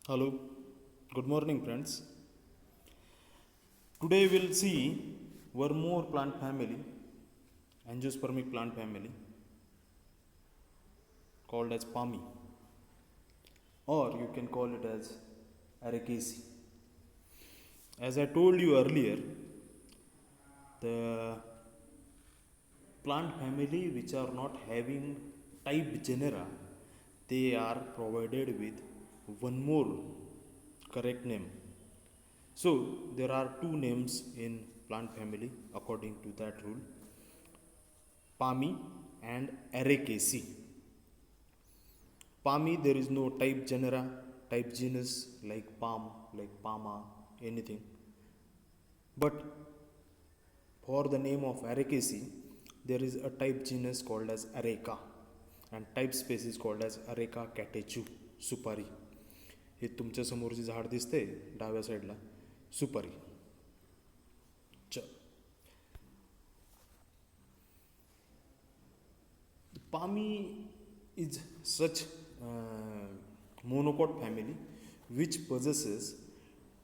Hello, good morning, friends. Today we'll see one more plant family, angiospermic plant family, called as palmy, or you can call it as Araceae. As I told you earlier, the plant family which are not having type genera, they are provided with one more correct name. So there are two names in plant family according to that rule: Palmy and Araceae. Palmy, there is no type genera, type genus like palm, like palma, anything. But for the name of Araceae, there is a type genus called as Areca and type species called as Areca catechu, सुपारी. हे तुमच्या समोर जे झाड दिसते डाव्या साईडला, सुपारी. Palmy is such monocot family which possesses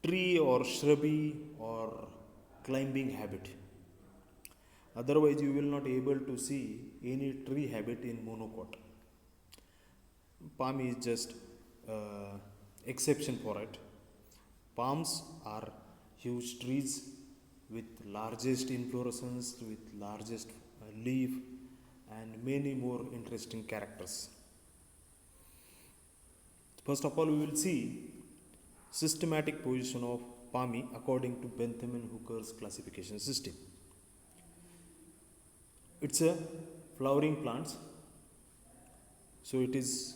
tree or shrubby or climbing habit. Otherwise, you will not able to see any tree habit in monocot. Palm is just exception for it. Palms are huge trees with largest inflorescence, with largest leaf, and many more interesting characters. First of all, we will see systematic position of palmy according to Bentham Hooker's classification system. It's a flowering plant, so it is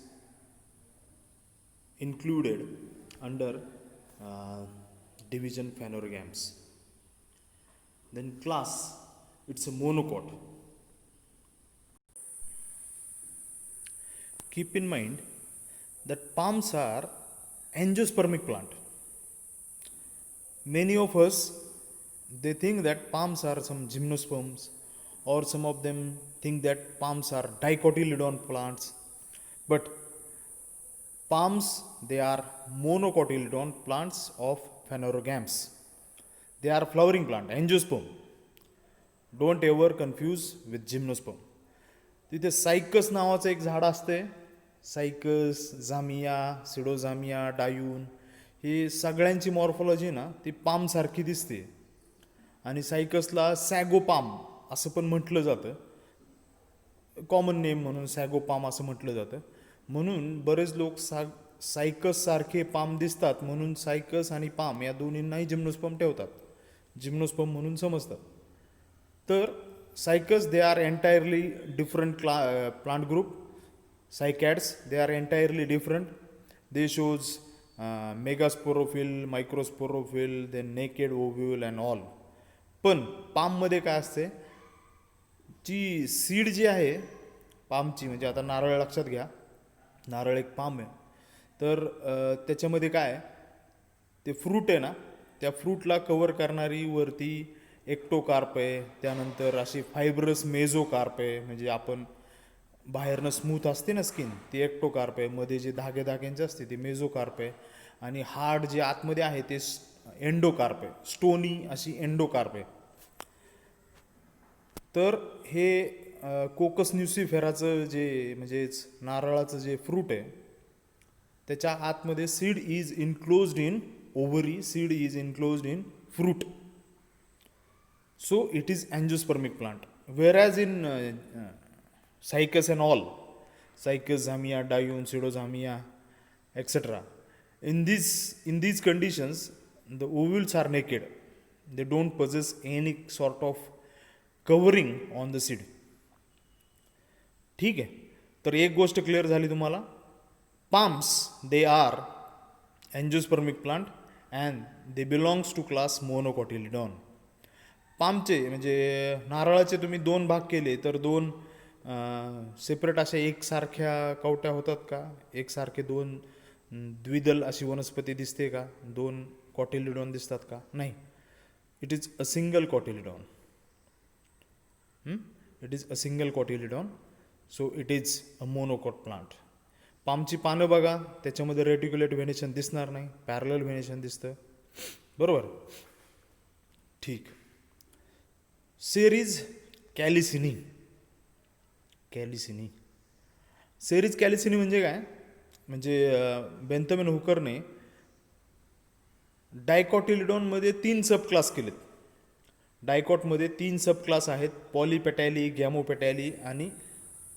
included under division Phanerogams. Then class, it's a monocot. Keep in mind that palms are angiospermic plant. Many of us, they think that palms are some gymnosperms, or some of them think that palms are dicotyledon plants. But palms, they are monocotyledon plants of Phanerogams. They are flowering plant, angiosperm. Don't ever confuse with gymnosperm. तिथे cycas नावाचं एक झाड असते. Cycas, Jamia, सिडोजामिया, डायून, ही सगळ्यांची morphology ना ती palm सारखी दिसते. आणि सायकसला सॅगोपाम असं पण म्हटलं जातं, कॉमन नेम म्हणून सॅगोपाम असं म्हटलं जातं. म्हणून बरेच लोक सायकस सारखे पाम दिसतात म्हणून सायकस आणि पाम या दोन्हींनाही जिम्नोस्पर्म ठेवतात, जिम्नोस्पर्म म्हणून समजतात. तर cycas, they are entirely different plant group. Cycads, they are entirely different. They shows megasporophyll, microsporophyll, then naked ovule and all. पण पाममध्ये काय असते, जी सीड जी आहे पामची, म्हणजे आता नारळ लक्षात घ्या, नारळ एक पाम आहे, तर त्याच्यामध्ये काय, ते फ्रूट आहे ना, त्या फ्रूटला कवर करणारी वरती एक्टोकार्प आहे, त्यानंतर अशी फायब्रस मेझोकार्प आहे, म्हणजे आपण बाहेरनं स्मूथ असते ना स्किन, ती एक्टोकार्प आहे, मध्ये जे धागे धाग्यांचे असते ते मेझोकार्प आहे, आणि हार्ड जे आतमध्ये आहे ते एंडोकार्प आहे, स्टोनी अशी एंडोकार्प आहे. तर हे कोकस न्यूसिफेराचं जे म्हणजेच नारळाचं जे फ्रूट आहे त्याच्या आतमध्ये seed is enclosed in ovary, seed is enclosed in fruit. So it is angiospermic plant. Whereas in Cycas and all, Cycas, Zamia, Dione, Pseudozamia, etc. In these conditions, the ovules are naked. They don't possess any sort of covering on the seed. ठीक आहे. तर एक गोष्ट clear झाली तुम्हाला. Palms, they are angiospermic plant and they belongs to class Monocotyledon. पामचे म्हणजे नारळाचे तुम्ही दोन भाग केले तर दोन सेपरेट अशा एकसारख्या कवट्या होतात का, एकसारखे दोन द्विदल अशी वनस्पती दिसते का, दोन कॉटिलिडॉन दिसतात का, नाही. It is a single cotyledon. It is a single cotyledon, so it is a monocot plant. पामची पानं बघा, त्याच्यामध्ये रेटिक्युलेट व्हेनेशन दिसणार नाही, पॅरलल व्हेनेशन दिसतं. बरोबर, ठीक. सेरीज कॅलिसिनी. कॅलिसिनी सेरीज कॅलिसिनी म्हणजे काय? म्हणजे बेंथमेन हुकरने डायकॉटिलिडॉनमध्ये 3 सब क्लास केलेत. डायकॉटमध्ये 3 सब क्लास आहेत, पॉलीपेटॅली, गॅमोपेटॅली आणि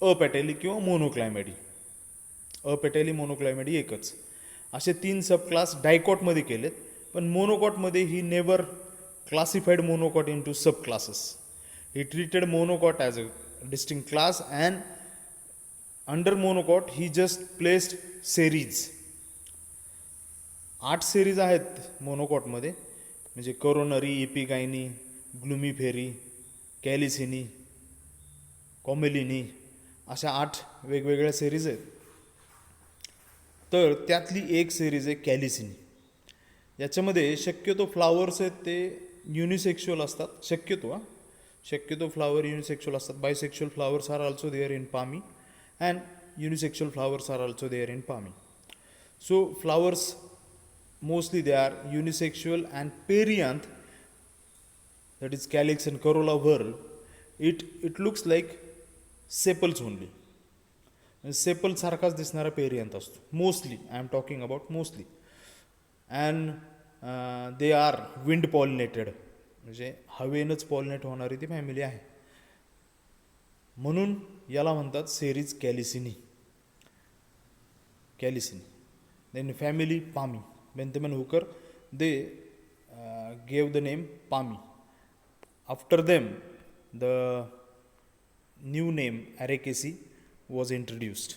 अपेटॅली किंवा मोनोक्लायमॅडी. अपेटॅली, मोनोक्लायमॅडी एकच, असे 3 सब क्लास डायकॉटमध्ये केलेत. पण मोनोकॉटमध्ये ही never classified monocot into subclasses. He treated monocot as a distinct class, and under monocot he just placed series. 8 series आहेत मोनोकॉटमध्ये, म्हणजे कोरोनरी, इपिगायनी, ग्लुमिफेरी, कॅलिसिनी, कॉमेलिनी, अशा 8 वेगवेगळ्या सिरीज आहेत. तर त्यातली एक सिरीज आहे कॅलिसिनी. याच्यामध्ये शक्यतो फ्लावर्स आहेत ते युनिसेक्शुअल असतात, शक्यतो फ्लावर युनिसेक्शुअल असतात. Bisexual flowers are also there in Palmae and unisexual flowers are also there in Palmae. So flowers mostly they are unisexual, and perianth, that is calyx and corolla whorl, it looks like sepals only. Sepal सारखाच दिसणारा perianth असतो mostly. I am talking about mostly. And they are wind pollinated, म्हणजे हवेनंच pollinate होणारी ती family आहे, म्हणून याला म्हणतात series Calycinae. Then family Palmae. Bentham and Hooker they gave the name Pami. After them, the new name Araceae was introduced.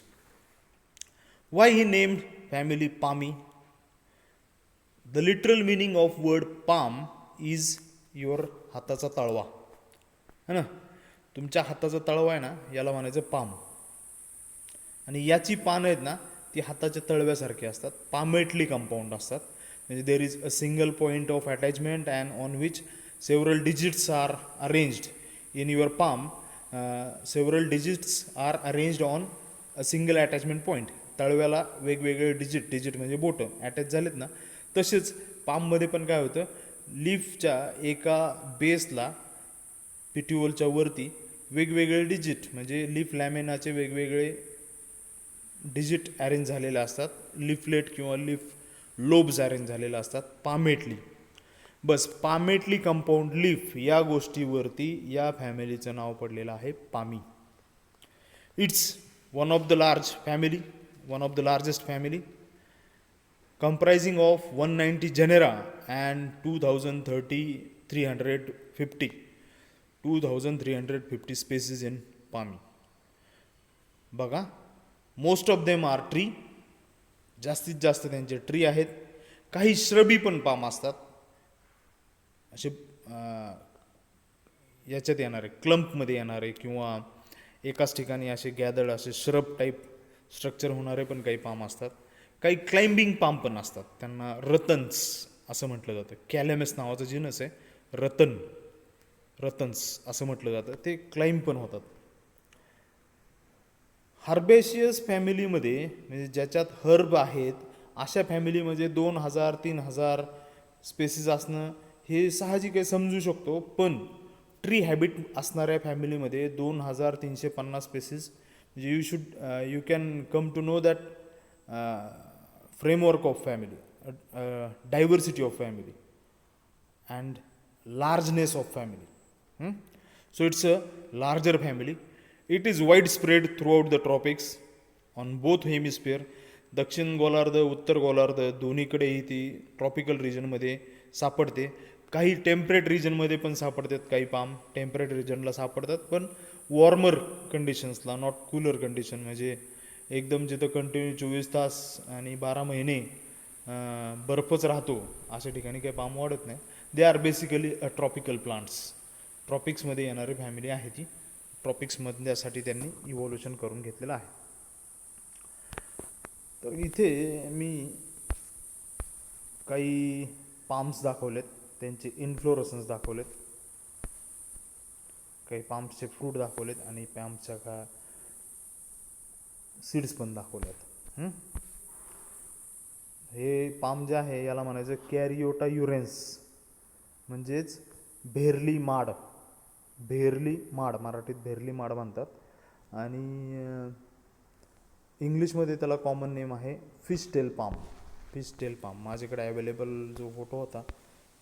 Why he named family Pami? The literal meaning of word palm is your हाताचा तळवा, है ना. तुमच्या हाताचा तळवा आहे ना, याला म्हणायचं पाम. आणि याची पानं आहेत ना, ती हाताच्या तळव्यासारखी असतात, पामेटली कंपाऊंड असतात. म्हणजे there is a single point of attachment and on which several digits are arranged in your palm. Several digits are arranged on a single attachment point. तळव्याला वेगवेगळे डिजिट म्हणजे बोटं अटॅच झालेत ना, तसेच पाममध्ये पण काय होतं, लीफच्या एका बेसला पिट्युअलच्या वरती वेगवेगळे डिजिट म्हणजे लीफ लॅमेनाचे वेगवेगळे डिजिट अरेंज झालेले असतात, लिफलेट किंवा लीफ लोब्स अरेंज झालेले असतात पामेटली. बस पामेटली कंपाऊंड लीफ या गोष्टीवरती या फॅमिलीचं नाव पडलेलं आहे Palmae. It's one of the largest family comprising of 190 genera and 2350 species in Pami. बघा, most of them are tree, जास्तीत जास्त त्यांचे ट्री आहेत. काही श्रबी पण पाम असतात, असे याच्यात येणारे क्लम्पमध्ये येणारे किंवा एकाच ठिकाणी असे गॅदर्ड असे श्रब टाईप स्ट्रक्चर होणारे पण काही पाम असतात. काही क्लाइंबिंग पाम पण असतात, त्यांना रतन्स असं म्हटलं जातं. कॅलेमस नावाचं जिनस आहे, रतन्स असं म्हटलं जातं, ते क्लाइंब पण होतात. हर्बेशियस फॅमिलीमध्ये म्हणजे ज्याच्यात हर्ब आहेत अशा फॅमिलीमध्ये 2000-3000 स्पेसीज असणं हे साहजिक आहे, समजू शकतो. पण ट्री हॅबिट असणाऱ्या फॅमिलीमध्ये 2350 स्पेसीज म्हणजे you can come to know that framework of family, diversity of family and largeness of family. So it's a larger family. It is widespread throughout the tropics on both hemisphere. दक्षिण गोलार्ध, उत्तर गोलार्ध दोन्हीकडेही ती tropical रिजनमध्ये सापडते. काही temperate रिजनमध्ये पण सापडतात, काही पाम टेम्परेट रिजनला सापडतात, पण वॉर्मर कंडिशन्सला, नॉट कूलर कंडिशन. म्हणजे एकदम जिथं कंटिन्यू 24 तास आणि 12 महिने बर्फच राहतो अशा ठिकाणी काही पाम वाढत नाही. They are basically a tropical plants. ट्रॉपिक्समध्ये येणारी फॅमिली आहे ती. ट्रॉपिक्समधल्यासाठी त्यांनी इव्हॉल्युशन करून घेतलेलं आहे. तर इथे मी काही पाम्स दाखवलेत, त्यांचे इन्फ्लोरसन्स दाखवलेत, काही पाम्सचे फ्रूट दाखवलेत आणि पाम्सच्या का सीड्स पण दाखवल्यात. हं? हे पाम जे आहे याला म्हणायचं कॅरिओटा युरेन्स, म्हणजेच भेरली माड. भेरली माड, मराठीत भेरली माड म्हणतात आणि इंग्लिशमध्ये त्याला कॉमन नेम आहे fish tail palm. Fish tail palm माझ्याकडे अवेलेबल जो फोटो होता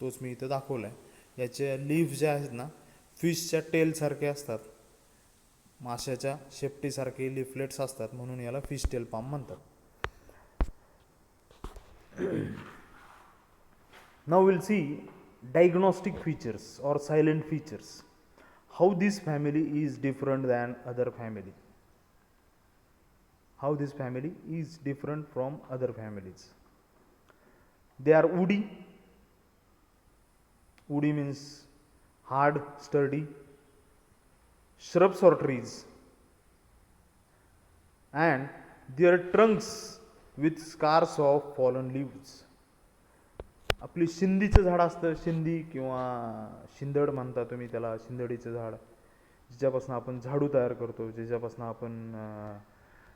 तोच मी इथं दाखवला आहे. याच्या लीफ ज्या आहेत ना फिशच्या टेलसारखे असतात, माशाच्या शेपटीसारखे लिफलेट्स असतात, म्हणून याला फिश टेल पाम म्हणतात. Now we'll see diagnostic features or silent features. How this family is different than other family. How this family is different from other families. They are woody. Woody means hard, sturdy. Shrubs or trees. And their trunks with scars of fallen leaves. आपली शिंदीचं झाड असतं, शिंदी किंवा शिंदड म्हणता तुम्ही त्याला, शिंदडीचं झाड, ज्याच्यापासून आपण झाडू तयार करतो, ज्याच्यापासून आपण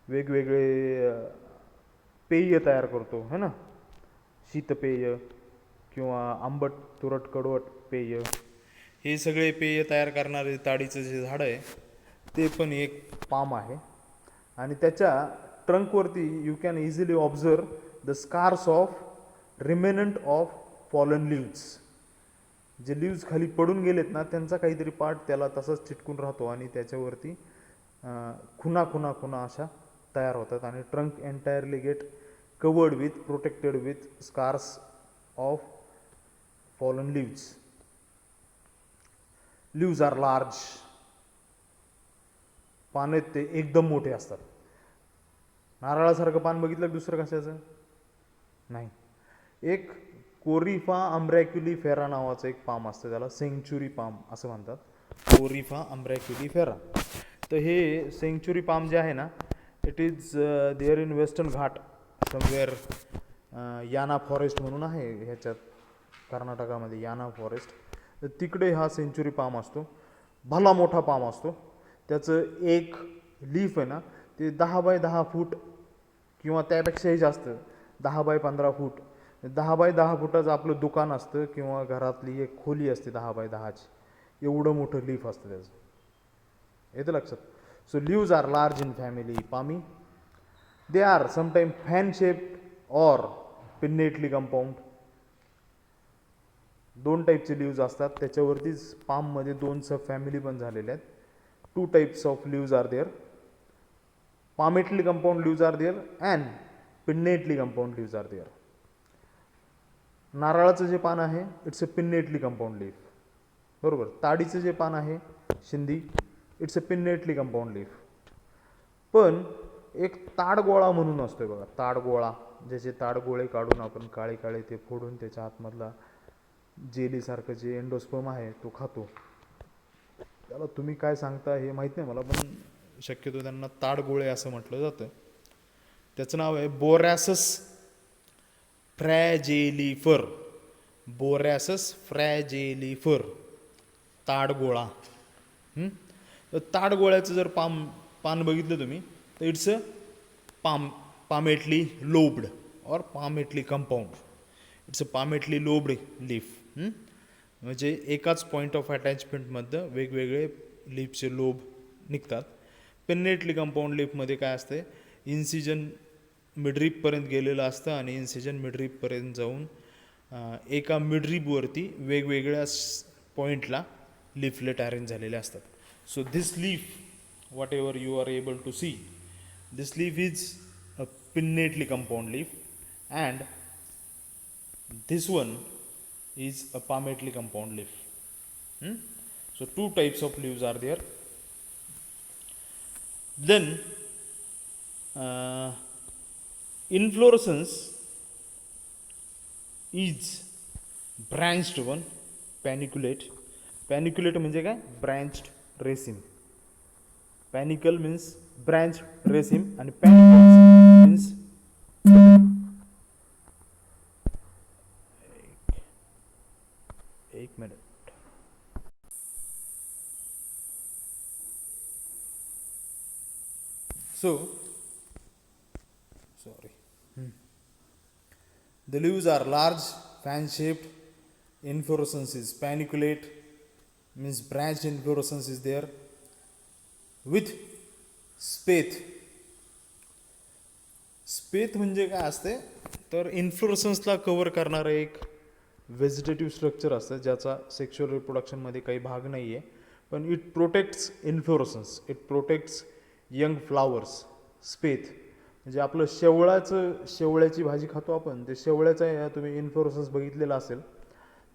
वेगवेगळे पेय तयार करतो है ना, शीतपेय किंवा आंबट तुरट कडवट पेय, हे सगळे पेय तयार करणारे ताडीचं जे झाड आहे ते पण एक पाम आहे. आणि त्याच्या ट्रंकवरती you can easily observe the scars of remnant of fallen leaves. जे लिव्स खाली पडून गेलेत ना त्यांचा काहीतरी पार्ट त्याला तसाच चिटकून राहतो आणि त्याच्यावरती खुना खुना खुना अशा तयार होतात आणि trunk entirely get covered with protected with scars of fallen leaves. Leaves are large. पान आहेत ते एकदम मोठे असतात. नारळासारखं पान बघितलं की दुसरं कशाचं नाही. एक कोरिफा अम्ब्रॅक्युलिफेरा नावाचं एक पाम असतं, त्याला सेंच्युरी पाम असं म्हणतात, कोरिफा अम्ब्रॅक्युलिफेरा. तर हे सेंच्युरी पाम जे आहे ना it is there in Western Ghat somewhere. याना फॉरेस्ट म्हणून आहे ह्याच्यात कर्नाटकामध्ये, याना फॉरेस्ट. तर तिकडे हा सेंच्युरी पाम असतो, भला मोठा पाम असतो. त्याचं एक लीफ आहे ना ते 10x10 फूट किंवा त्यापेक्षाही जास्त, 10x15 फूट, 10x10 फुटाचं आपलं दुकान असतं किंवा घरातली एक खोली असते 10x10ची, एवढं मोठं लीफ असतं त्याचं. येतं लक्षात. So leaves are large in family Palmae. They are sometime fan shaped or pinnately compound. दोन टाईपचे लिव्ज असतात, त्याच्यावरतीच पाममध्ये 2 सब फॅमिली पण झालेल्या आहेत. 2 types of leaves are there. Palmately compound leaves are there and pinnately compound leaves are there. नारळाचं जे पान आहे it's a pinnately compound leaf, बरोबर. ताडीचं जे पान आहे शिंदी it's a pinnately compound leaf. पण एक ताडगोळा म्हणून असतोय बघा, ताडगोळा, ज्याचे ताडगोळे काढून आपण काळे काळे ते फोडून त्याच्या आतमधला जेलीसारखं जे एंडोस्पर्म आहे तो खातो. त्याला तुम्ही काय सांगता हे माहीत नाही मला, पण शक्यतो त्यांना ताडगोळे असं म्हटलं जातं. त्याचं नाव आहे बोरॅसस फ्रॅजेलिफर. बोरॅसस फ्रॅजेलिफर, ताडगोळा. तर ताडगोळ्याचं जर पान बघितलं तुम्ही तर it's a palmately lobed or palmately compound. It's a palmately lobed leaf. म्हणजे एकाच पॉईंट ऑफ अटॅचमेंटमध्ये वेगवेगळे लीफचे लोब निघतात. पिन्नेटली कंपाऊंड लीफमध्ये काय असते, इन्सिजन मिडरीपपर्यंत गेलेलं असतं आणि इन्सिजन मिडरीपपर्यंत जाऊन एका मिडरीपवरती वेगवेगळ्या पॉईंटला लीफलेट अरेंज झालेले असतात. So this leaf whatever you are able to see, this leaf is a pinnately compound leaf and this one is a palmately compound leaf. So 2 types of leaves are there. Then inflorescence is branched one, paniculate. Paniculate म्हणजे काय, branched raceme. Panicle means branched raceme and panicles means एक minute. sorry. The leaves are large, fan shaped. Inflorescence is paniculate, means branched inflorescence is there with spathe. स्पेथ म्हणजे काय असते तर इन्फ्लोरसन्सला cover करणारं एक vegetative structure असतं ज्याचा सेक्शुअल रिप्रोडक्शनमध्ये काही भाग नाही आहे, पण it protects inflorescence, it protects young flowers. Spathe म्हणजे आपलं शेवळ्याची भाजी खातो आपण, ते शेवळ्याचा तुम्ही इन्फ्लोरसन्स बघितलेला असेल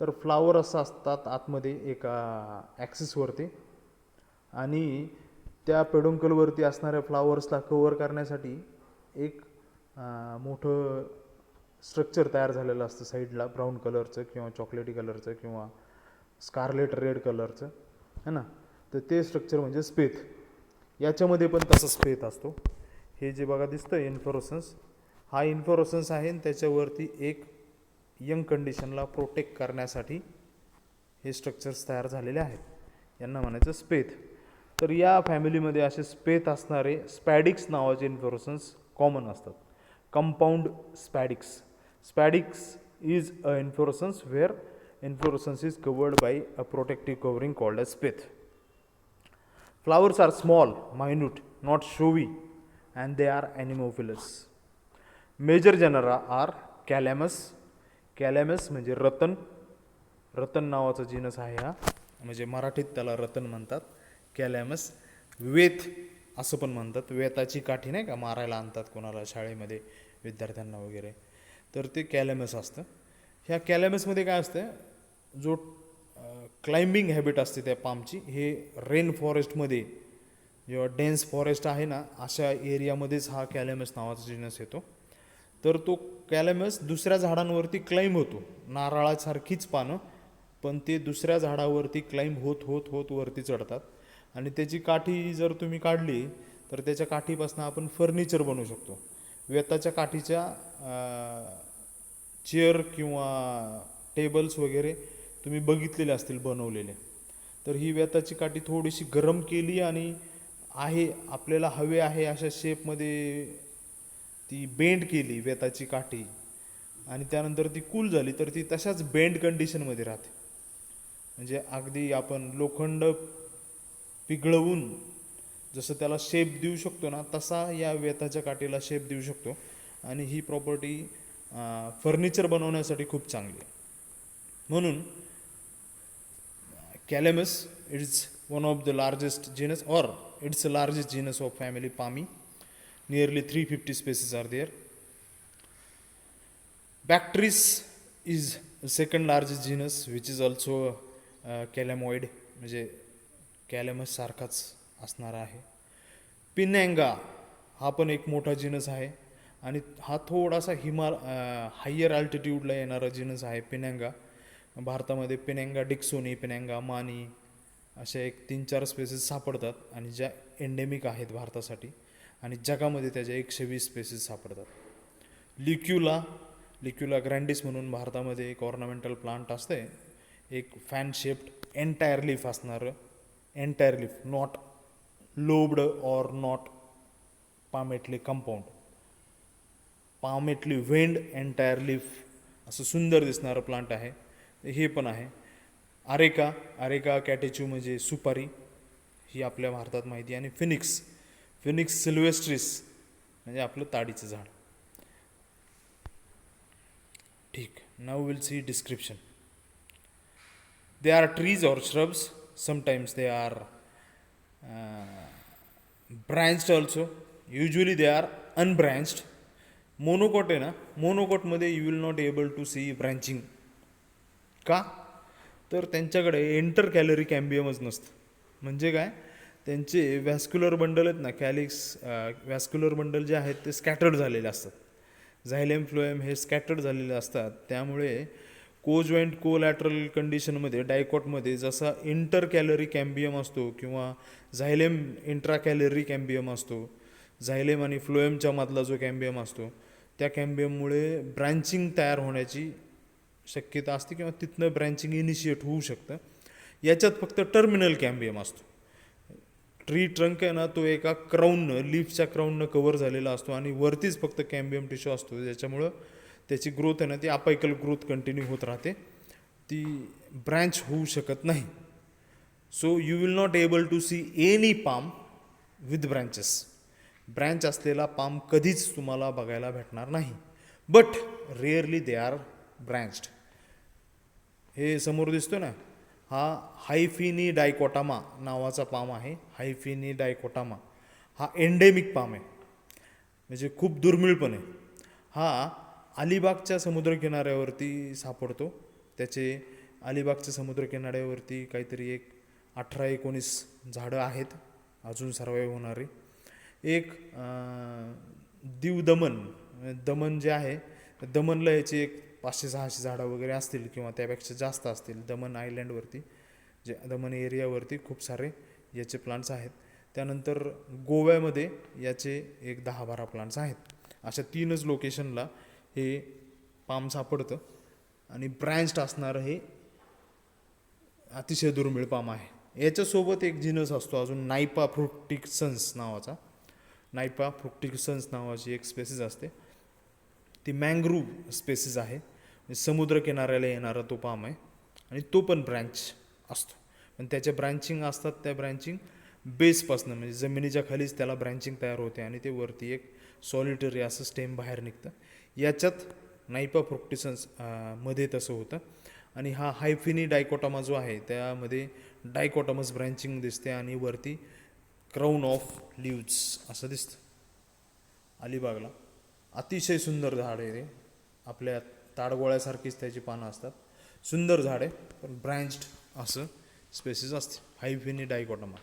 तर फ्लावर असं असतात आतमध्ये एका ॲक्सिसवरती, आणि त्या पेडोंकलवरती असणाऱ्या फ्लावर्सला कव्हर करण्यासाठी एक मोठं स्ट्रक्चर तयार झालेलं असतं साईडला, ब्राऊन कलरचं किंवा चॉकलेटी कलरचं किंवा स्कारलेट रेड कलरचं, है ना. तर ते स्ट्रक्चर म्हणजे स्पेथ. याच्यामध्ये पण तसा स्पेथ असतो. हे जे बघा दिसतं इन्फ्लोरसन्स, हा इन्फ्लोरसन्स आहे आणि त्याच्यावरती एक यंग कंडिशनला प्रोटेक्ट करण्यासाठी हे स्ट्रक्चर्स तयार झालेले आहेत, यांना म्हणायचं स्पेथ. तर या फॅमिलीमध्ये असे स्पेथ असणारे स्पॅडिक्स नावाचे इन्फ्लोरसन्स कॉमन असतात. Compound spadix. Spadix is a inflorescence where inflorescence is covered by a protective covering called as spathe. Flowers are small, minute, not showy, and they are anemophilous. Major genera are Calamus. Calamus म्हणजे रतन. रतन नावाचा genus आहे हा, म्हणजे मराठीत त्याला रतन म्हणतात. कॅलॅमस. वेत असं पण म्हणतात, वेताची काठी नाही का मारायला आणतात कोणाला शाळेमध्ये विद्यार्थ्यांना वगैरे, तर ते कॅलॅमस असतं. ह्या कॅलॅमसमध्ये काय असतं, जो क्लाइम्बिंग हॅबिट असते त्या पामची, हे रेन फॉरेस्टमध्ये जेव्हा डेन्स फॉरेस्ट आहे ना अशा एरियामध्येच हा कॅलॅमस नावाचा जिनस येतो. तर तो कॅलॅमस दुसऱ्या झाडांवरती क्लाइंब होतो, नारळासारखीच पानं, पण ते दुसऱ्या झाडावरती क्लाइंब होत होत होत वरती चढतात, आणि त्याची काठी जर तुम्ही काढली तर त्याच्या काठीपासून आपण फर्निचर बनवू शकतो. वेताच्या काठीच्या चेअर किंवा टेबल्स वगैरे तुम्ही बघितलेले असतील बनवलेले. तर ही वेताची काठी थोडीशी गरम केली आणि आपल्याला हवे आहे अशा शेपमध्ये ती बेंड केली वेताची काठी, आणि त्यानंतर ती कूल झाली तर ती तशाच बेंड कंडिशनमध्ये राहते. म्हणजे अगदी आपण लोखंड पिघळवून जसं त्याला शेप देऊ शकतो ना, तसा या वेताच्या काठीला शेप देऊ शकतो, आणि ही प्रॉपर्टी फर्निचर बनवण्यासाठी खूप चांगली आहे. म्हणून Calamus is one of the largest genus, or it's the largest genus of family Palmi. Nearly 350 species are there. Bactris is the second largest genus, which is also calamoid, म्हणजे कॅलॅमस सारखाच असणारा आहे. पिनॅंगा हा पण एक मोठा जिनस आहे, आणि हा थोडासा हायर अल्टिट्यूडला येणारा जिनस आहे पिनॅंगा. भारतामध्ये पिनॅंगा डिक्सोनी, पिनॅंगा मानी अशा एक 3-4 स्पेसीस सापडतात, आणि ज्या एंडेमिक आहेत भारतासाठी, आणि जगामध्ये त्याच्या 120 स्पेसीस सापडतात. लिक्युला ग्रँडिस म्हणून भारतामध्ये एक ऑर्नामेंटल प्लांट असते, एक फॅन शेप्ड एंटायर लीफ असणारं, entire leaf, not lobed or not palmately compound, palmately veined entire leaf असं सुंदर दिसणारं प्लांट आहे, हे पण आहे. अरेका कॅटेच्यू म्हणजे सुपारी, ही आपल्या भारतात माहिती आहे. आणि फिनिक्स सिल्वेस्ट्रिस म्हणजे आपलं ताडीचं झाड. ठीक, now will see description. They are trees or shrubs, sometimes they are branched also, usually they are unbranched. Monocot आहे ना, मोनोकोटमध्ये you will not able to see branching. का? तर त्यांच्याकडे इंटर कॅलरी कॅम्बियमच नसतं. म्हणजे काय, त्यांचे व्हॅस्क्युलर बंडल आहेत ना, व्हॅस्क्युलर बंडल जे आहेत ते स्कॅटर्ड झालेले असतात. झायलेम फ्लोएम हे स्कॅटर्ड झालेले असतात, त्यामुळे कोजॉईंट कोलॅटरल कंडिशनमध्ये डायकॉटमध्ये जसा इंटर कॅलरी कॅम्बियम असतो किंवा झायलेम इंट्रा कॅलरी कॅम्बियम असतो, झायलेम आणि फ्लोएमच्या मधला जो कॅम्बियम असतो, त्या कॅम्बियममुळे ब्रँचिंग तयार होण्याची शक्यता असते किंवा तिथनं ब्रँचिंग इनिशिएट होऊ शकतं. याच्यात फक्त टर्मिनल कॅम्बियम असतो. ट्री ट्रंक आहे ना, तो एका क्राऊननं, लीफच्या क्राऊननं कव्हर झालेला असतो आणि वरतीच फक्त कॅम्बियम टिश्यू असतो, ज्याच्यामुळं त्याची ग्रोथ आहे ना ती अपायकल ग्रोथ कंटिन्यू होत राहते, ती ब्रँच होऊ शकत नाही. So you will not able to see any palm with branches. Branch असलेला पाम कधीच तुम्हाला बघायला भेटणार नाही. But rarely they are branched. हे समोर दिसतो ना, हा हायफिनी डायकोटामा नावाचा पाम आहे. हायफिनी डायकोटामा हा एंडेमिक पाम आहे, म्हणजे खूप दुर्मिळ पण आहे. हा अलिबागच्या समुद्रकिनाऱ्यावरती सापडतो. त्याचे अलिबागच्या समुद्रकिनाऱ्यावरती काहीतरी एक 18-19 झाडं आहेत अजून सर्वाईव्ह होणारी. एक दीव दमन जे आहे, दमनला याची एक 500-600 झाडं वगैरे असतील किंवा त्यापेक्षा जास्त असतील. दमन आयलँडवरती, जे दमन एरियावरती खूप सारे याचे प्लांट्स आहेत. त्यानंतर गोव्यामध्ये याचे एक 10-12 प्लांट्स आहेत. अशा 3च लोकेशनला हे पाम सापडतं आणि ब्रँच्ड असणारं हे अतिशय दुर्मिळ पाम आहे. याच्यासोबत एक जिनस असतो अजून, नायपा फ्रुक्टिसन्स नावाचा. नायपा फ्रुक्टिसन्स नावाची एक स्पेसिस असते, ती मँग्रूव्ह स्पेसिस आहे. समुद्र किनाऱ्याला येणारा तो पाम आहे आणि तो पण ब्रँच असतो. पण त्याच्या ब्रँचिंग असतात, त्या ब्रँचिंग बेसपासनं, म्हणजे जमिनीच्या खालीच त्याला ब्रँचिंग तयार होते आणि ते वरती एक सॉलिटरी असं स्टेम बाहेर निघतं. याच्यात नायपा फ्रुक्टिसन्स मध्ये तसं होतं. आणि हा हायफिनी डायकोटामा जो आहे त्यामध्ये डायकोटामस ब्रँचिंग दिसते आणि वरती क्राऊन ऑफ लीव्ज असं दिसतं. अलिबागला अतिशय सुंदर झाड आहे ते. आपल्या ताडगोळ्यासारखीच त्याची पानं असतात. सुंदर झाड आहे, पण ब्रँच्ड असं स्पेसिस असते, हायफिनी डायकोटामा.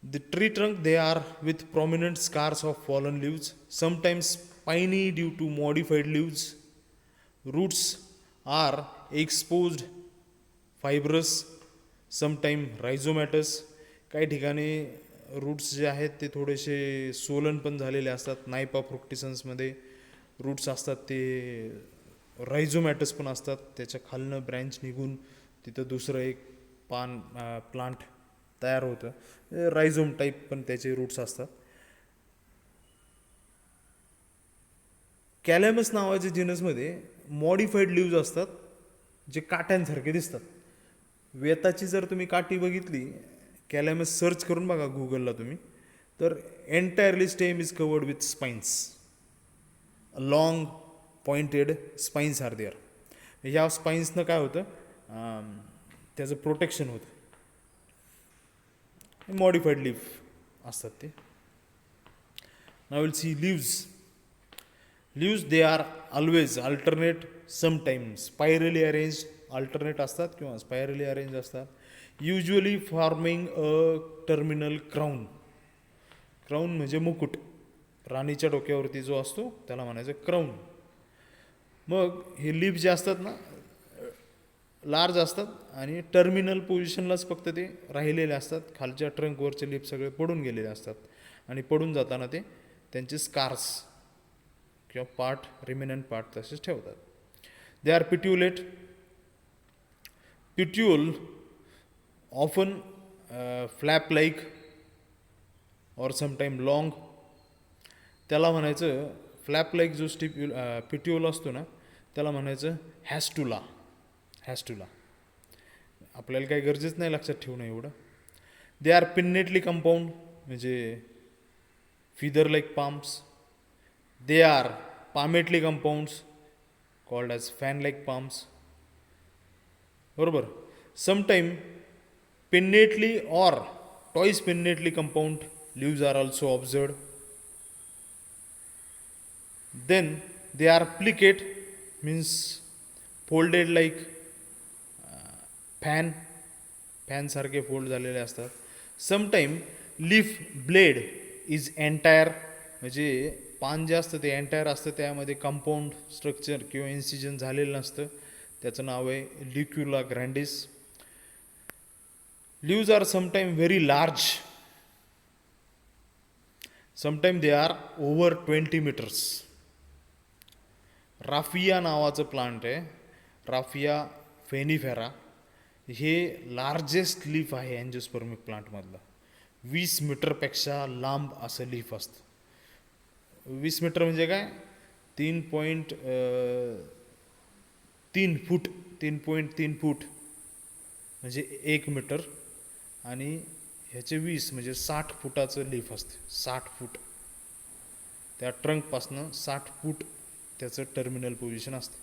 The tree trunk, they are with prominent scars of fallen leaves, sometimes spiny due to modified leaves. Roots are exposed, fibrous, sometimes rhizomatous. काही ठिकाणी रूट्स जे आहेत ते थोडेसे सोलन पण झालेले असतात. नायपा फ्रुक्टिसन्समध्ये रूट्स असतात ते रायझोमॅटस पण असतात. त्याच्या खालनं ब्रँच निघून तिथं दुसरं एक प्लांट तयार होतं, रायझोम टाईप पण त्याचे रूट्स असतात. कॅलॅमस नावाच्या जिनसमध्ये मॉडिफाईड लीव्ज असतात, जे काट्यांसारखे दिसतात. वेताची जर तुम्ही काठी बघितली, कॅलॅमस सर्च करून बघा गुगलला तुम्ही, तर entirely stem is covered with spines. Long pointed spines are there. ह्या स्पाइन्सनं काय होतं, त्याचं प्रोटेक्शन होतं. मॉडिफाईड लीफ असतात ते. Now will see leaves. Leaves they are always alternate, sometimes spirally arrange. Alternate असतात किंवा स्पायरली अरेंज असतात. Usually forming a terminal crown. Crown म्हणजे मुकुट. राणीच्या डोक्यावरती जो असतो त्याला म्हणायचं क्राऊन. मग हे लीफ जे असतात ना, लार्ज असतात आणि टर्मिनल पोझिशनलाच फक्त ते राहिलेले असतात. खालच्या ट्रंकवरचे लीफ सगळे पडून गेलेले असतात आणि पडून जाताना ते त्यांचे स्कार्स किंवा पार्ट, रिमेनंट पार्ट तसेच ठेवतात. They are petiolate. Petiole often flap like or sometime long. त्याला म्हणायचं फ्लॅप लाईक जो पिट्यूल असतो ना, त्याला म्हणायचं हॅस्टुला. हॅस्टुला आपल्याला काही गरजेच नाही लक्षात ठेवणं एवढं. दे आर पिन्नेटली कंपाऊंड, म्हणजे feather like palms. They are palmately compounds called as fan like palms. बरोबर. Sometime pinnately or twice pinnately compound leaves are also observed. Then they are plicate, means folded like फॅनसारखे fold झालेले असतात. Sometime leaf blade is entire, म्हणजे पान जे असतं ते entire असतं, त्यामध्ये कंपाऊंड स्ट्रक्चर किंवा इन्सिजन झालेलं नसतं. त्याचं नाव आहे Licuala grandis. Leaves are sometime very large, sometime they are over 20 meters. Raphia नावाचं प्लांट आहे, राफिया फेनिफेरा. हे लार्जेस्ट लीफ आहे अँजिओस्पर्मिक प्लांटमधलं. 20 मीटरपेक्षा लांब असं लीफ असतं. 20 मीटर म्हणजे काय, 3.3 फूट, 3.3 फूट म्हणजे 1 मीटर. आणि ह्याचे 20 म्हणजे 60 फुटाचं लीफ असते. 60 फूट, त्या ट्रंकपासनं 60 फूट त्याचं टर्मिनल पोझिशन असते.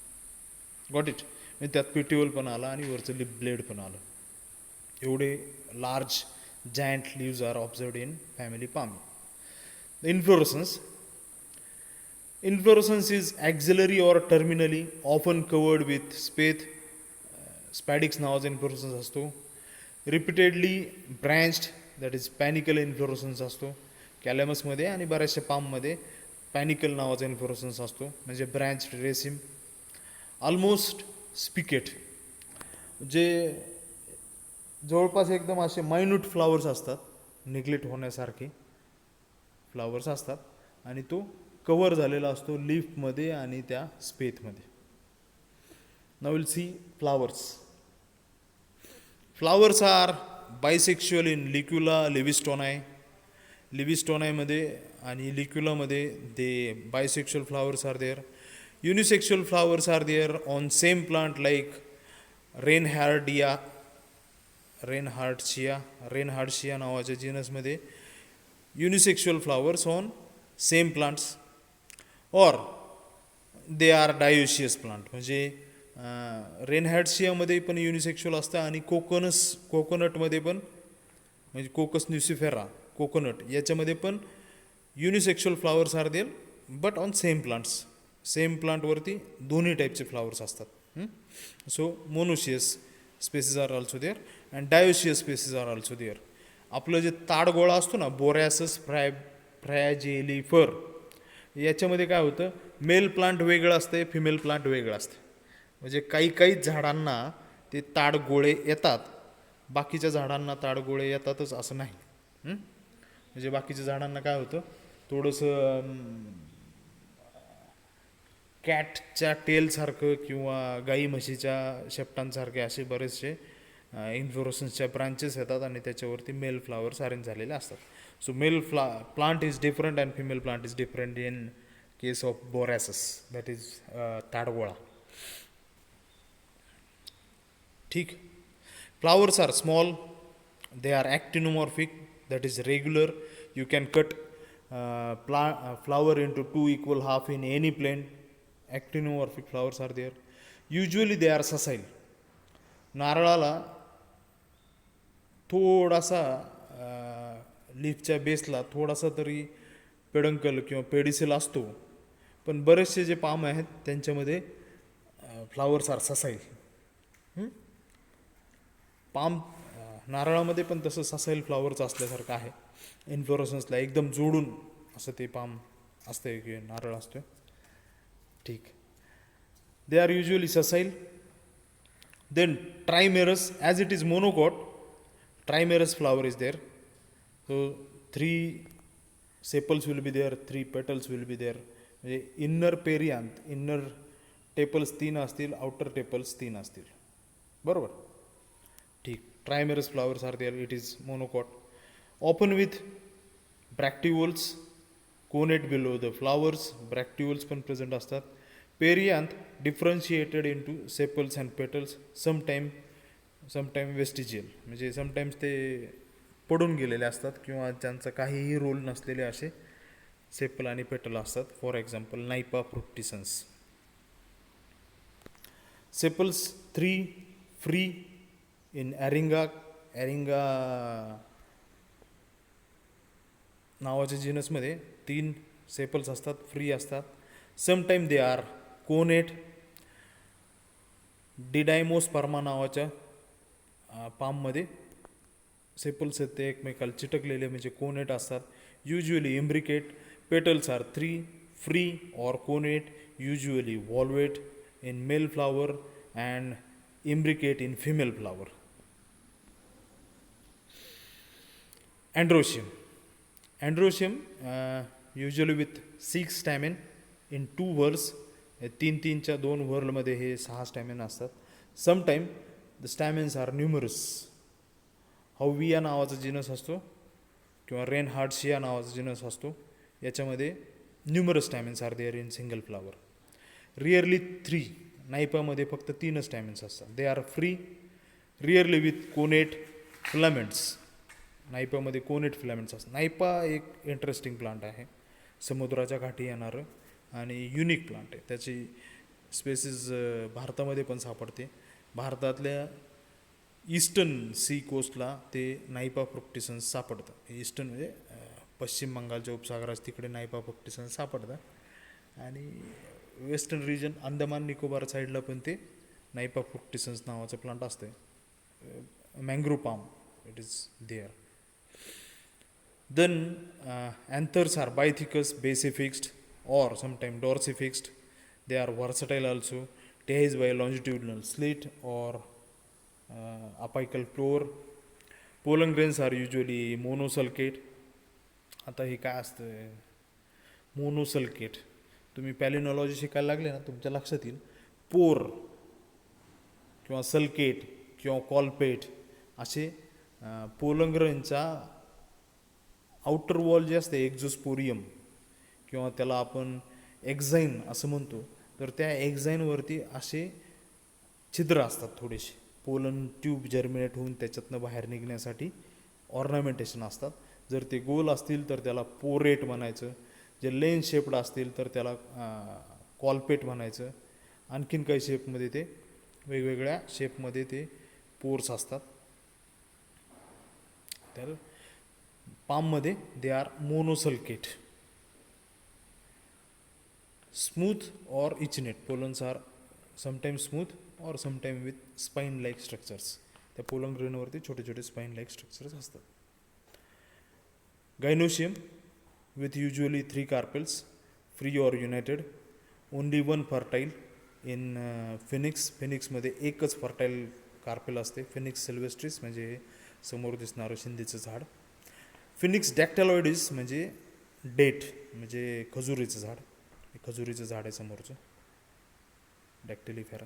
Got it. म्हणजे त्यात पिटिओल पण आला आणि वरचं लिप ब्लेड पण आलं. एवढे large giant leaves are observed in family palm. Inflorescence. Inflorescence is axillary or terminally, often covered with spadix नावाचा इन्फ्लोरसन्स असतो. Repeatedly branched, that is panicle inflorescence असतो कॅलेमसमध्ये, आणि बऱ्याचशा पाममध्ये पॅनिकल नावाचा इन्फ्लोरसन्स असतो, म्हणजे ब्रँच्ड रेसिम. ऑलमोस्ट स्पिकेट, जे जवळपास एकदम असे मायन्यूट फ्लावर्स असतात, निग्लेक्ट होण्यासारखे फ्लावर्स असतात, आणि तो कवर झालेला असतो लीफमध्ये आणि त्या स्पेथमध्ये. Now will see flowers. Flowers are bisexual in Licuala, Livistona. लिव्हिस्टोनायमध्ये आणि लिक्युलामध्ये they bisexual flowers are there. Unisexual flowers are there on same plant like Reinhardtia, Reinhardtia नावाच्या जीनसमध्ये unisexual flowers on same plants. Or they are dioecious plant, म्हणजे रेनहॅडशियामध्ये पण युनिसेक्शुअल असतं, आणि कोकोनटमध्ये पण, म्हणजे कोकस न्युसिफेरा कोकोनट, याच्यामध्ये पण unisexual flowers are there, but on same plants. Same प्लांटवरती दोन्ही टाईपचे फ्लावर्स असतात. So monoecious species are also there and dioecious species are also there. आपलं जे ताडगोळा असतो ना, बोरॅसस फ्रॅजिलिफर, याच्यामध्ये काय होतं, मेल प्लांट वेगळं असते, फिमेल प्लांट वेगळं असते. म्हणजे काही झाडांना ते ताडगोळे येतात, बाकीच्या झाडांना ताडगोळे येतातच असं नाही. म्हणजे बाकीच्या झाडांना काय होतं, थोडंसं कॅटच्या टेलसारखं किंवा गाई म्हशीच्या शेपटांसारखे असे बरेचसे इन्फ्लोरसन्सच्या ब्रांचेस येतात, आणि त्याच्यावरती मेल फ्लावर्स अरेंज झालेले असतात. So male plant is different and female plant is different in case of Borassus, that is ताडगोळा. ठीक. Flowers are small, they are actinomorphic, that is regular. You can cut flower into 2 equal half in any plane. Actinomorphic flowers are there. Usually they are sessile. नारळाला थोडासा लीफच्या बेसला थोडासा तरी peduncle किंवा pedicel असतो, पण बरेचसे जे पाम आहेत त्यांच्यामध्ये फ्लावर्स आर ससाईल. पाम नारळामध्ये पण तसं ससाईल फ्लावर्स असल्यासारखं आहे. इन्फ्लोरसन्सला एकदम जोडून असं ते पाम असते की नारळ असतो. ठीक. They are usually sessile. Then trimerous, as it is monocot, trimerous flower is there. So 3 sepals will be there, 3 petals will be there. म्हणजे इन्नर पेरियांत, इन्नर टेपल्स 3 असतील, आउटर टेपल्स 3 असतील. बरोबर. ठीक. Trimerous flowers are there, it is monocot. Often with bracteoles, connate below the flowers, bracteoles पण present असतात. Perianth differentiated into sepals and petals, sometime vestigial, म्हणजे sometimes ते पडून गेलेले असतात किंवा ज्यांचा काहीही रोल नसलेले असे सेपल आणि पेटल असतात. For example Nypa fruticans. Sepals 3 free in Arenga नावाच्या जीनसमध्ये 3 सेपल्स असतात, फ्री असतात. Sometime they are connate. Didymosperma नावाच्या पाममध्ये सेपल्स आहेत ते एकमेकाला चिटकलेले म्हणजे कोनेट असतात. Usually imbricate. Petals are 3 free or connate, usually valvate in male flower and imbricate in female flower. Androecium, usually with 6 stamen in 2 whorls. 3-3च्या 2 व्हर्लमध्ये हे 6 स्टॅमिन असतात. Sometime the stamens are numerous. हव्विया नावाचा जिनस असतो किंवा रेन हार्टशिया नावाचा जिनस असतो, याच्यामध्ये numerous stamens are there in single flower. Rarely 3, नायपामध्ये फक्त 3 स्टॅमिन्स असतात. They are free rarely with connate filaments. नायपामध्ये कोनेट फिलामेंट्स असतात. नायपा एक इंटरेस्टिंग प्लांट आहे, समुद्राच्या काठी येणारं आणि युनिक प्लांट आहे. त्याची स्पेसिस भारतामध्ये पण सापडते. भारतातल्या ईस्टर्न सी कोस्टला ते नायपा फ्रुक्टिसन्स सापडतं. ईस्टर्न म्हणजे पश्चिम बंगालच्या उपसागरात तिकडे नायपा फ्रुक्टिसन्स सापडतं. आणि वेस्टर्न रिजन अंदमान निकोबार साईडला पण ते नायपा फ्रुक्टिसन्स नावाचं प्लांट असते. Mangrove palm it is there. Then anthers are bithecus, basifixed or sometimes dorsifixed. They are versatile also. Tears by longitudinal slit or apical floor. Pollen grains are usually monosulcate. आता हे काय असतं monosulcate? तुम्ही पॅलिनॉलॉजी शिकायला लागले ना, तुमच्या लक्षात येईल. पोर किंवा सल्केट किंवा कॉल्पेट असे पोलंग्रेनचा आउटर वॉल जे असते एक्झोस्पोरियम किंवा त्याला आपण एक्झाईन असं म्हणतो, तर त्या एक्झाईनवरती असे छिद्र असतात थोडेसे. पोलन ट्यूब जर्मिनेट होऊन त्याच्यातनं बाहेर निघण्यासाठी ऑर्नामेंटेशन असतात. जर ते गोल असतील तर त्याला पोरेट म्हणायचं, जे लेन शेप्ड असतील तर त्याला कॉल्पेट म्हणायचं. आणखीन काही शेपमध्ये ते वेगवेगळ्या शेपमध्ये ते पोर्स असतात. तर पाममध्ये they are monosulcate. Smooth or echinate. Pollens are sometimes smooth or sometime with spine like structures. त्या पोलन ग्रेनवरती छोटे छोटे स्पाईन लाईक स्ट्रक्चर्स असतात. Gynoecium with usually 3 carpels, free or united, only one fertile in phoenix. फिनिक्समध्ये एकच fertile carpel असते. Phoenix sylvestris म्हणजे समोर दिसणारं शिंदेचं झाड. फिनिक्स डॅक्टॅलॉइडिस म्हणजे डेट म्हणजे खजुरीचं झाड. हे खजुरीचं झाड आहे समोरचं, dactylifera.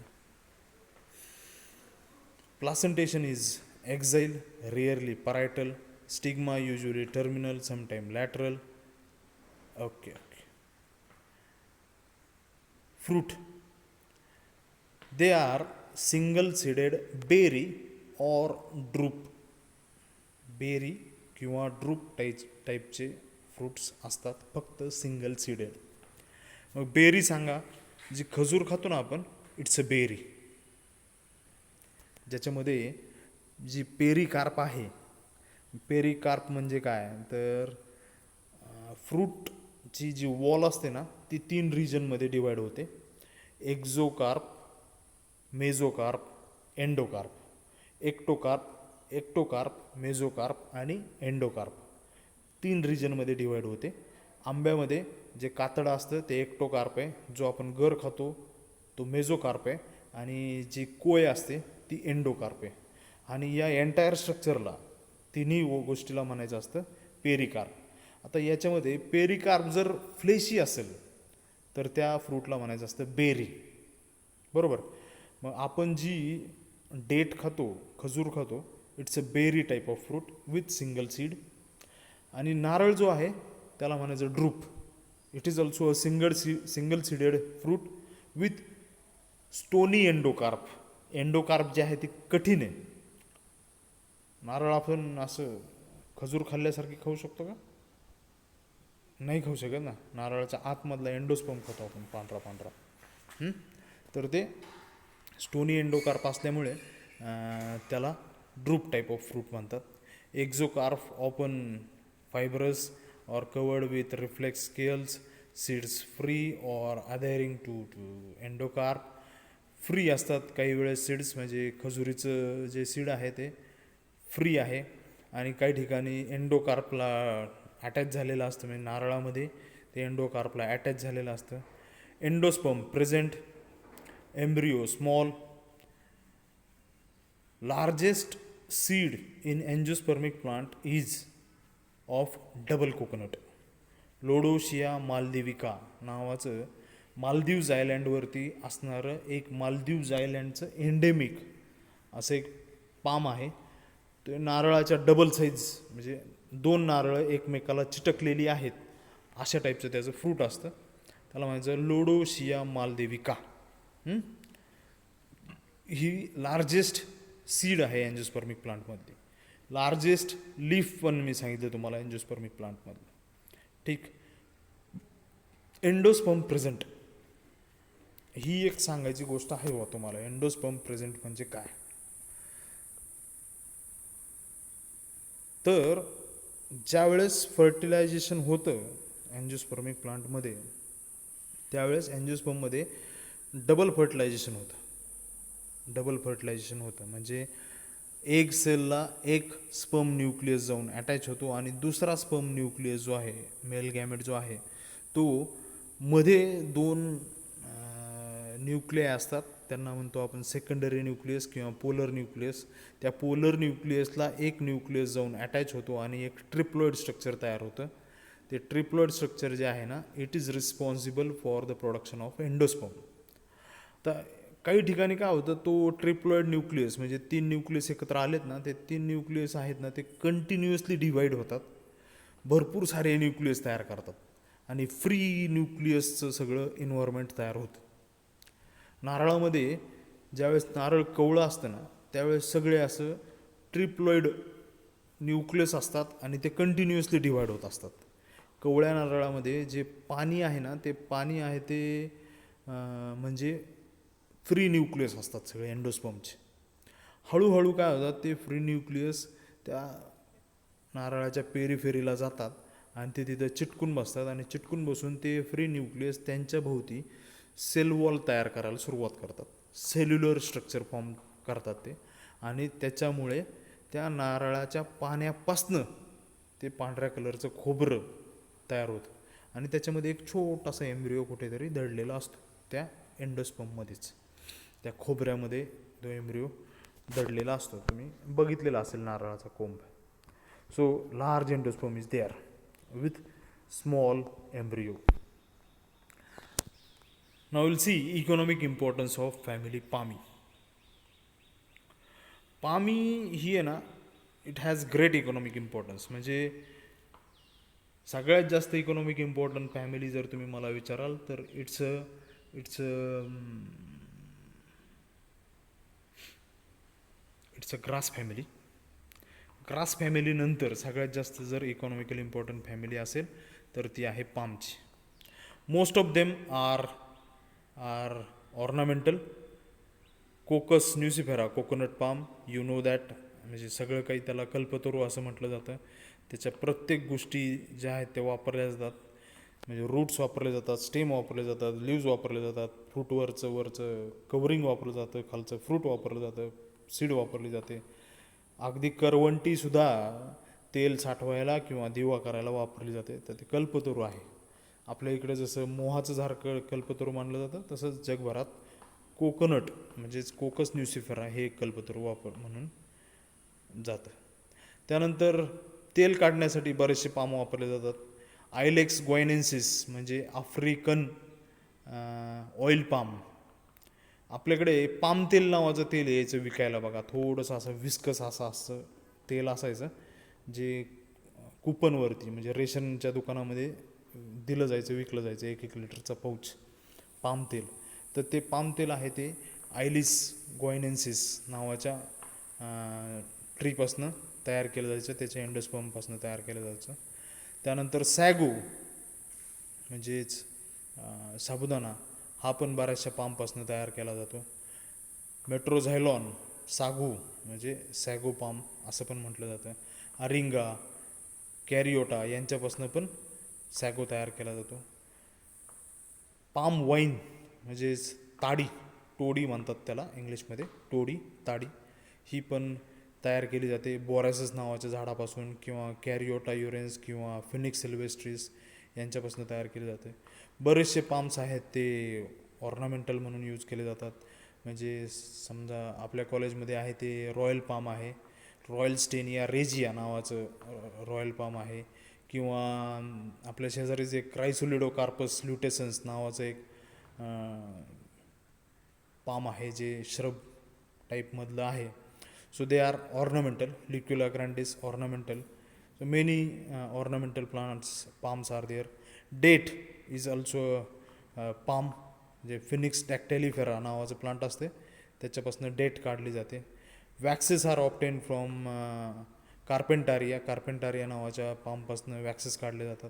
Placentation is axile, rarely parietal. Stigma usually terminal, sometime lateral. Okay. Fruit. They are single-seeded berry or drupe. Berry किंवा ड्रूप टाईपचे फ्रूट्स असतात, फक्त सिंगल सीडेड. मग बेरी सांगा, जी खजूर खातो ना आपण, इट्स अ बेरी. ज्याच्यामध्ये जी पेरिकार्प आहे, पेरिकार्प म्हणजे काय तर फ्रूटची जी वॉल असते ना ती 3 रिजनमध्ये डिवाईड होते. एक्झोकार्प, मेझोकार्प, एंडोकार्प. एक्टोकार्प, मेझोकार्प आणि एंडोकार्प 3 रिजनमध्ये डिवाईड होते. आंब्यामध्ये जे कातडं असतं ते एक्टोकार्प आहे, जो आपण गर खातो तो मेझोकार्प आहे, आणि जी कोय असते ती एंडोकार्प आहे. आणि या एंटायर स्ट्रक्चरला तिन्ही गोष्टीला म्हणायचं असतं पेरिकार्प. आता याच्यामध्ये पेरिकार्प जर फ्लेशी असेल तर त्या फ्रूटला म्हणायचं असतं बेरी, बरोबर. मग आपण जी डेट खातो, खजूर खातो, it's a berry type of fruit with single seed. आणि नारळ जो आहे त्याला म्हणायचं drupe. It is also a single seeded fruit with stony endocarp. Endocarp जे आहे ते कठीण आहे. नारळ आपण असं खजूर खाल्ल्यासारखी खाऊ शकतो का? नाही खाऊ शकत ना. नारळाच्या आतमधला एंडोस्पर्म खातो आपण, पांढरा पांढरा. तर ते स्टोनी एंडोकार्प असल्यामुळे त्याला ड्रूप टाईप ऑफ फ्रूट म्हणतात. एक्झोकार्प ऑपन फायब्रस और covered with reflex scales, seeds free और अधेरिंग टू एंडोकार्प. फ्री असतात काही वेळेस सीड्स, म्हणजे खजुरीचं जे सीड आहे ते फ्री आहे. आणि काही ठिकाणी एंडोकार्पला अटॅच झालेलं असतं, म्हणजे नारळामध्ये ते एंडोकार्पला अटॅच झालेलं असतं. Endosperm present, embryo small. Largest seed in angiospermic plant is of double coconut. Lodoicea maldivica नावाचं मालदीव्ज आयलँडवरती असणारं एक मालदीव्ज आयलँडचं एंडेमिक असं एक पाम आहे. ते नारळाच्या डबल साईज, म्हणजे 2 नारळं एकमेकाला चिटकलेली आहेत अशा टाईपचं त्याचं फ्रूट असतं. त्याला म्हणायचं लोडोशिया मालदेविका. हं? ही लार्जेस्ट सीड आहे एन्जिओस्पर्मिक प्लांटमधली. लार्जेस्ट लीफ पण मी सांगितलं तुम्हाला एन्जिओस्पर्मिक प्लांटमधलं. ठीक. एंडोस्पर्म प्रेझेंट ही एक सांगायची गोष्ट आहे बा तुम्हाला. एंडोस्पर्म प्रेझेंट म्हणजे काय? तर ज्यावेळेस फर्टिलायझेशन होतं अँजिओस्पर्मिक प्लांटमध्ये, त्यावेळेस अँजिओस्पर्ममध्ये डबल फर्टिलायझेशन होतं. डबल फर्टिलायझेशन होतं म्हणजे एक सेलला एक स्पर्म न्यूक्लियस जाऊन अटॅच होतो आणि दुसरा स्पर्म न्यूक्लियस जो आहे, मेल गॅमेट जो आहे, तो मध्ये 2 न्यूक्लिय असतात, त्यांना म्हणतो आपण सेकंडरी न्यूक्लियस किंवा पोलर न्यूक्लियस. त्या पोलर न्यूक्लियसला एक न्यूक्लियस जाऊन अटॅच होतो आणि एक ट्रिप्लॉइड स्ट्रक्चर तयार होतं. ते ट्रिप्लॉइड स्ट्रक्चर जे आहे ना, it is responsible for the production of endosperm. तर काही ठिकाणी काय होतं, तो ट्रिप्लॉइड न्यूक्लियस म्हणजे 3 न्यूक्लियस एकत्र आलेत ना, ते 3 न्यूक्लियस आहेत ना, ते कंटिन्युअसली डिवाईड होतात, भरपूर सारे न्यूक्लियस तयार करतात आणि फ्री न्यूक्लियसचं सगळं एन्व्हायरमेंट तयार होतं. नारळामध्ये ज्यावेळेस नारळ कवळं असतं ना, त्यावेळेस सगळे असं ट्रिप्लॉइड न्यूक्लियस असतात आणि ते कंटिन्युअसली डिवाईड होत असतात. कवळ्या नारळामध्ये जे पाणी आहे ना, ते पाणी आहे ते म्हणजे फ्री न्यूक्लियस असतात सगळे एंडोस्पर्मचे. हळूहळू काय होतात, ते फ्री न्यूक्लियस त्या नारळाच्या पेरीफेरीला जातात आणि ते तिथं चिटकून बसतात आणि चिटकून बसून ते फ्री न्यूक्लियस त्यांच्या भोवती सेल वॉल तयार करायला सुरुवात करतात. सेल्युलर स्ट्रक्चर फॉर्म करतात ते आणि त्याच्यामुळे त्या नारळाच्या पाण्यापासनं ते पांढऱ्या कलरचं खोबरं तयार होतं आणि त्याच्यामध्ये एक छोटासा एम्ब्रिओ कुठेतरी दडलेला असतो त्या एंडोस्पर्ममध्येच. त्या खोबऱ्यामध्ये तो एम्ब्रिओ दडलेला असतो. तुम्ही बघितलेला असेल नारळाचा कोंब. So large endosperm is there with small embryo. Now we'll see economic importance of family Palmi. Palmi ही आहे ना, it has great economic importance. म्हणजे सगळ्यात जास्त इकॉनॉमिक इम्पॉर्टंट फॅमिली जर तुम्ही मला विचाराल तर it's it's it's a grass family. Grass फॅमिलीनंतर सगळ्यात जास्त जर इकॉनॉमिकली इम्पॉर्टंट फॅमिली असेल तर ती आहे पामची. Most of them are ornamental. Cocos nucifera, coconut palm, you know that, म्हणजे सगळं काही त्याला कल्पतरू असं म्हटलं जातं. त्याच्या प्रत्येक गोष्टी ज्या आहेत त्या वापरल्या जातात. म्हणजे रूट्स वापरले जातात, स्टेम वापरले जातात, लिव्ज वापरले जातात, वरचं कवरिंग वापरलं जातं, खालचं फ्रूट वापरलं जातं, सीड वापरली जाते. अगदी करवंटीसुद्धा तेल साठवायला किंवा दिवा करायला वापरली जाते. तर ते कल्पतरू आहे. आपल्या इकडे जसं मोहाचं झाड कल्पतरू मानलं जातं, तसंच जगभरात कोकोनट म्हणजेच कोकस न्यूसिफेरा हे कल्पतरू वापर म्हणून जातं. त्यानंतर तेल काढण्यासाठी बरेचसे पाम वापरले जातात. आयलेक्स ग्वायनेन्सिस म्हणजे आफ्रिकन ऑइल पाम. आपल्याकडे पाम तेल नावाचं तेल यायचं विकायला बघा. थोडंसं असं विस्कस असं तेल असायचं, जे कुपनवरती म्हणजे रेशनच्या दुकानामध्ये दिलं जायचं, विकलं जायचं 1-1 लिटरचा पाऊच पाम तेल. तर ते पाम तेल आहे ते आयलिस ग्वायनेन्सिस नावाच्या ट्रीपासनं तयार केलं जायचं, त्याच्या एंडोस्पर्मपासून तयार केलं जायचं. त्यानंतर सॅगो म्हणजेच साबुदाणा, हा पण बऱ्याचशा पामपासून तयार केला जातो. मेट्रोझायलॉन, सागू म्हणजे सॅगो पाम असं पण म्हटलं जातं. अरिंगा, कॅरिओटा यांच्यापासून पण सॅगो तयार केला जातो. पाम वाईन म्हणजेच ताडी, टोडी म्हणतात त्याला इंग्लिशमध्ये, टोडी, ताडी, ही पण तयार केली जाते बोरॅसस नावाच्या झाडापासून किंवा कॅरिओटा युरेन्स किंवा फिनिक्स सिल्वेस्ट्रिस यांच्यापासून तयार केले जाते. बरेचसे पाम्स आहेत ते ऑर्नामेंटल म्हणून यूज केले जातात. म्हणजे समजा आपल्या कॉलेजमध्ये आहे ते रॉयल पाम आहे, रॉयल स्टेनिया रेजिया नावाचं रॉयल पाम आहे, किंवा आपल्या शेजारीच एक क्रायसोलिडोकार्पस ल्युटेसन्स नावाचं एक पाम आहे जे श्रब टाईपमधलं आहे. So they are ornamental. Licuala grandis ornamental. So many ornamental plants palms are there. Date is also palm, जे फिनिक्स डॅक्टेलिफेरा नावाचं प्लांट असते त्याच्यापासून डेट काढली जाते. Waxes are obtained from Carpentaria नावाच्या पामपासून वॅक्सेस काढले जातात.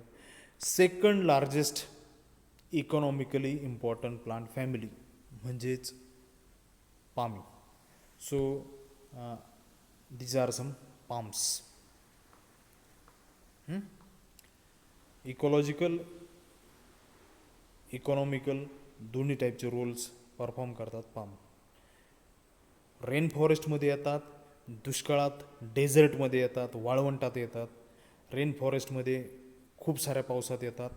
Second largest economically important plant family म्हणजेच Palmae. So these are some palms. Ecological, economical दोन्ही टाईपचे रोल्स परफॉर्म करतात पाम. रेन फॉरेस्टमध्ये येतात, दुष्काळात डेझर्टमध्ये येतात, वाळवंटात येतात. रेन फॉरेस्टमध्ये खूप साऱ्या पावसात येतात.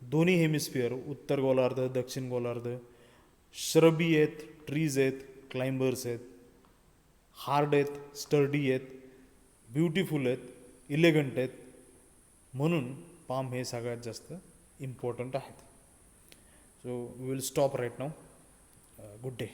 दोन्ही हेमिस्फिअर, उत्तर गोलार्ध, दक्षिण गोलार्ध. श्रबी आहेत, ट्रीज आहेत, क्लाइंबर्स आहेत, हार्ड आहेत, स्टर्डी आहेत, ब्युटिफुल आहेत, इलेगंट आहेत. म्हणून पाम हे सगळ्यात जास्त इम्पॉर्टंट आहेत. So we will stop right now. Good day.